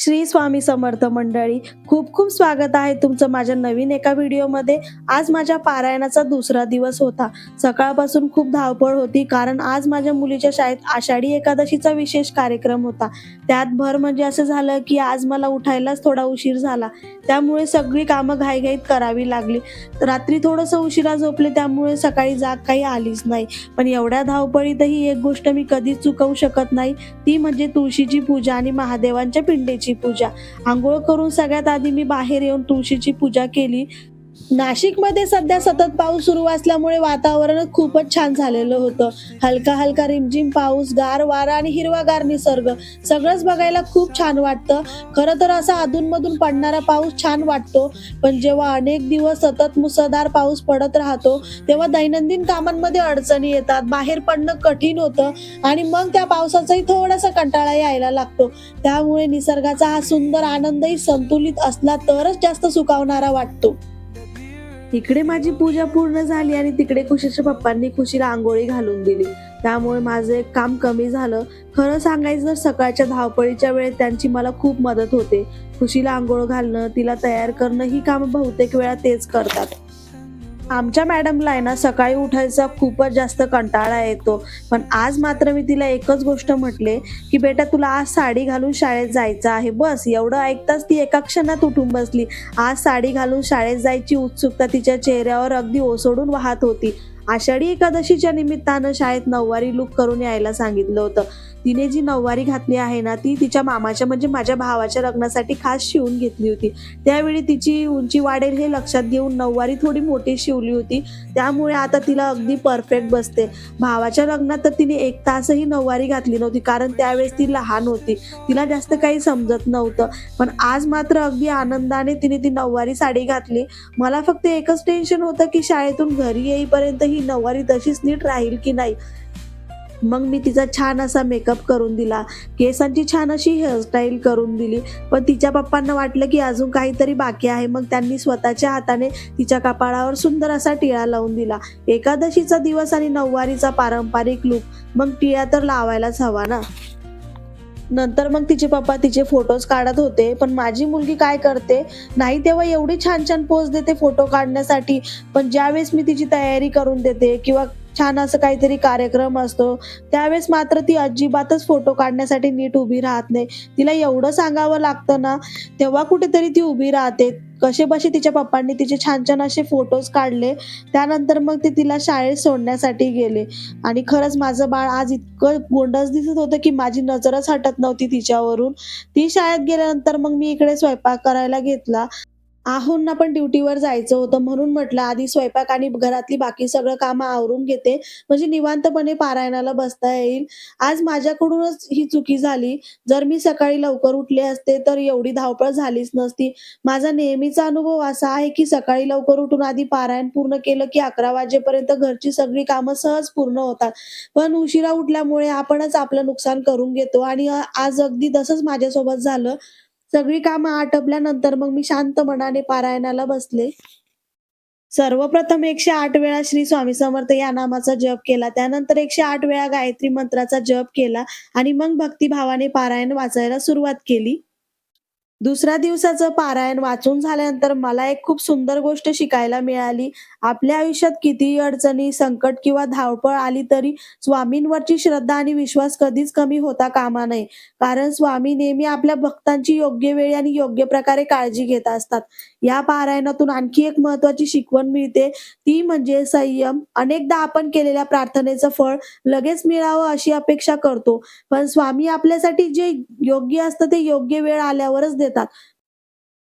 श्री स्वामी समर्थ मंडळी, खूप खूप स्वागत आहे तुमचं माझ्या नवीन एका व्हिडिओमध्ये. आज माझ्या पारायणाचा दुसरा दिवस होता. सकाळपासून खूप धावपळ होती, कारण आज माझ्या मुलीच्या शाळेत आषाढी एकादशीचा विशेष कार्यक्रम होता. त्यात भर म्हणजे असं झालं की आज मला उठायलाच थोडा उशीर झाला. त्यामुळे सगळी कामं घाईघाईत करावी लागली. रात्री थोडंसं उशिरा झोपले, त्यामुळे सकाळी जाग काही आलीच नाही. पण एवढ्या धावपळीतही एक गोष्ट मी कधीच चुकवू शकत नाही, ती म्हणजे तुळशीची पूजा आणि महादेवांच्या पिंडीची पूजा. अंघोळ करून सगळ्यात आधी मी बाहेर येऊन तुळशीची पूजा केली. नाशिकमध्ये सध्या सतत पाऊस सुरू असल्यामुळे वातावरण खूपच छान झालेलं होतं. हलका हलका रिमझिम पाऊस, गार वारा आणि हिरवागार निसर्ग, सगळंच बघायला खूप छान वाटतं. खरं तर असा अधूनमधून पडणारा पाऊस छान वाटतो, पण जेव्हा अनेक दिवस सतत मुसळधार पाऊस पडत राहतो, तेव्हा दैनंदिन कामांमध्ये अडचणी येतात, बाहेर पडणं कठीण होतं आणि मग त्या पावसाचाही थोडासा कंटाळा यायला लागतो. त्यामुळे निसर्गाचा हा सुंदर आनंदही संतुलित असला तरच जास्त सुखावणारा वाटतो. इकडे माझी पूजा पूर्ण झाली आणि तिकडे खुशीच्या पप्पांनी खुशीला आंघोळी घालून दिली. त्यामुळे माझं एक काम कमी झालं. खरं सांगायचं तर सकाळच्या धावपळीच्या वेळेत त्यांची मला खूप मदत होते. खुशीला आंघोळ घालणं, तिला तयार करणं ही कामं बहुतेक वेळा तेच करतात. आमच्या मॅडमला आहे ना, सकाळी उठायचा खूपच जास्त कंटाळा येतो. पण आज मात्र मी तिला एकच गोष्ट म्हटले, की "बेटा, तुला आज साडी घालून शाळेत जायचं आहे." बस एवढं ऐकताच ती एका क्षणात उठून बसली. आज साडी घालून शाळेत जायची उत्सुकता तिच्या चेहऱ्यावर अगदी ओसंडून वाहत होती. आषाढी एकादशीच्या निमित्तानं शाळेत नऊवारी लूक करून यायला सांगितलं होतं. तिने जी नऊवारी घातली आहे ना, ती तिच्या मामाच्या म्हणजे माझ्या भावाच्या लग्नासाठी खास शिवून घेतली होती. त्यावेळी तिची उंची वाढेल हे लक्षात घेऊन नऊवारी थोडी मोठी शिवली होती. त्यामुळे आता तिला अगदी परफेक्ट बसते. भावाच्या लग्नात तर तिने 1 तासही नऊवारी घातली नव्हती, कारण त्यावेळेस ती लहान होती. तिला जास्त काही समजत नव्हतं. पण आज मात्र अगदी आनंदाने तिने ती नऊवारी साडी घातली. मला फक्त एकच टेन्शन होतं, की शाळेतून घरी येईपर्यंत ही नऊवारी तशीच नीट राहील की नाही. मग मी तिचा छान असा मेकअप करून दिला, केसांची छान अशी हेअरस्टाईल करून दिली. पण तिच्या पप्पांना वाटलं की अजून काहीतरी बाकी आहे. मग त्यांनी स्वतःच्या हाताने तिच्या कपाळावर सुंदर असा टिळा लावून दिला. एकादशीचा दिवस आणि नऊवारीचा पारंपरिक लूक, मग टिळा तर लावायलाच हवा ना. नंतर मग तिचे पप्पा तिचे फोटोज काढत होते. पण माझी मुलगी काय करते, नाही तेव्हा एवढी छान छान पोज देते फोटो काढण्यासाठी, पण ज्यावेळेस मी तिची तयारी करून देते किंवा छान असं काहीतरी कार्यक्रम असतो, त्यावेळेस मात्र ती अजिबातच फोटो काढण्यासाठी नीट उभी राहत नाही. तिला एवढं सांगावं लागतं ना, तेव्हा कुठेतरी ती उभी राहते. कसेबसे तिच्या पप्पांनी तिचे छान छान असे फोटोज काढले. त्यानंतर मग ते तिला शाळेत सोडण्यासाठी गेले. आणि खरंच माझं बाळ आज इतकं गोंडस दिसत होतं, की माझी नजरच हटत नव्हती तिच्यावरून. ती शाळेत गेल्यानंतर मग मी इकडे स्वयंपाक करायला घेतला. आहोंना पण ड्युटीवर जायचं होतं, म्हणून म्हटलं आधी स्वयंपाक आणि घरातली बाकी सगळं कामं आवरून घेते, म्हणजे निवांतपणे पारायणाला बसता येईल. आज माझ्याकडूनच ही चुकी झाली. जर मी सकाळी लवकर उठले असते तर एवढी धावपळ झालीच नसती. माझा नेहमीचा अनुभव असा आहे, की सकाळी लवकर उठून आधी पारायण पूर्ण केलं, की 11 वाजेपर्यंत घरची सगळी कामं सहज पूर्ण होतात. पण उशिरा उठल्यामुळे आपणच आपलं नुकसान करून घेतो आणि आज अगदी तसंच माझ्यासोबत झालं. सगळी कामं आटपल्यानंतर मग मी शांत मनाने पारायणाला बसले. सर्वप्रथम 108 वेळा श्री स्वामी समर्थ या नामाचा जप केला. त्यानंतर 108 वेळा गायत्री मंत्राचा जप केला आणि मग भक्तिभावाने पारायण वाचायला सुरुवात केली. दुसऱ्या दिवसाचं पारायण वाचून झाल्यानंतर मला एक खूप सुंदर गोष्ट शिकायला मिळाली. आपल्या आयुष्यात कितीही अडचणी, संकट किंवा धावपळ आली तरी स्वामींवरची श्रद्धा आणि विश्वास कधीच कमी होता कामा नये. कारण स्वामी नेहमी आपल्या भक्तांची योग्य वेळी आणि योग्य प्रकारे काळजी घेत असतात. या पारायणातून आणखी एक महत्त्वाची शिकवण मिळते, ती म्हणजे संयम. अनेकदा आपण केलेल्या प्रार्थनेचं फळ लगेच मिळावं अशी अपेक्षा करतो. पण स्वामी आपल्यासाठी जे योग्य असतं ते योग्य वेळ आल्यावरच देतात.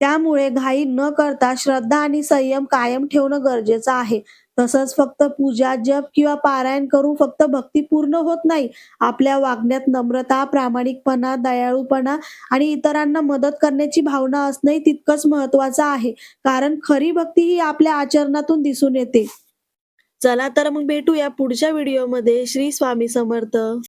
त्यामुळे घाई न करता श्रद्धा आणि संयम कायम ठेवणं गरजेचं आहे. तसंच फक्त पूजा, जप किंवा पारायण करून फक्त भक्ती पूर्ण होत नाही. आपल्या वागण्यात नम्रता, प्रामाणिकपणा, दयाळूपणा आणि इतरांना मदत करण्याची भावना असणंही तितकंच महत्त्वाचं आहे. कारण खरी भक्ती ही आपल्या आचरणातून दिसून येते. चला तर मग भेटूया पुढच्या व्हिडिओमध्ये. श्री स्वामी समर्थ.